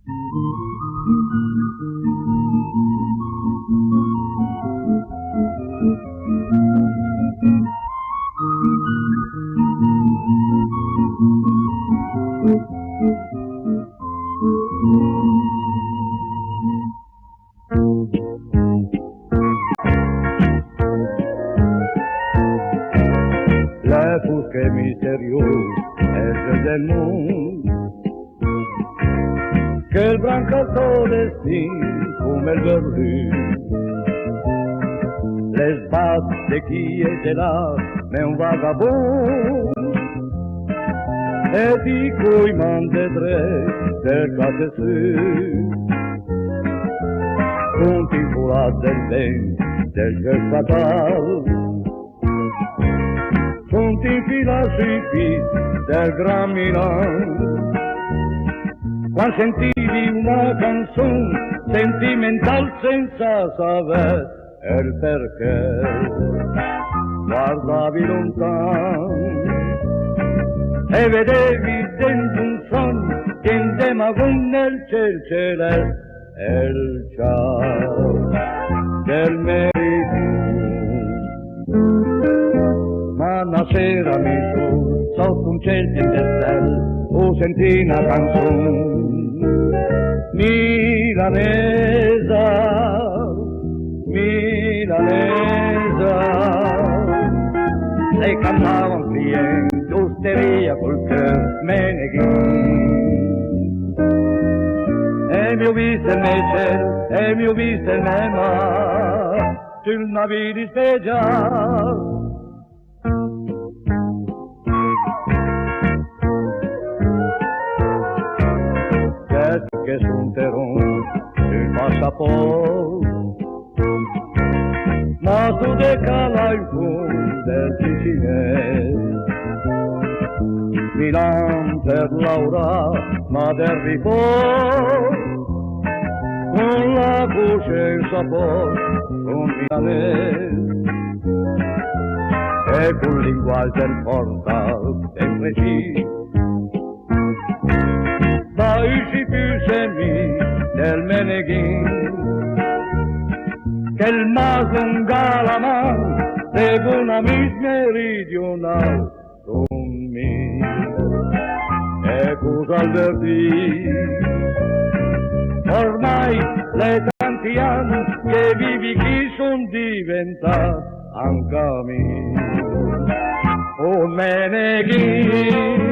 La fusca mystérieuse est del monde quel brancato destin come il verlu les bases de qui était là mais un vagabond et di cui m'en détresse del casse conti volati del vento del gel fatal conti infilati sui piedi del Gran Milan quando sentivi una canzone sentimental senza sapere il perché guardavi lontano e vedevi dentro un sogno che indemava nel cielo celeste e il ciao del meridione. Ma una sera mi trovo sotto un cielo di stelle o sentì una canzone milanesa, milanesa, e cantava un cliente, osteria col cœur meneghin. E mi ho visto nel cielo, e mi ho visto nel mare, sul navio di speggiare. Che spunterò sul passaporto ma tu decala il fondo del Sicilese Milan per Laura ma del riposo con la voce e il sapore con milanese e col linguaggio del portal del preciso Paesi più semi del Meneghin che il maso galaman de una mis meridional con me e cosa al ormai le tanti anni che vivi chi son diventati anche a me oh Meneghin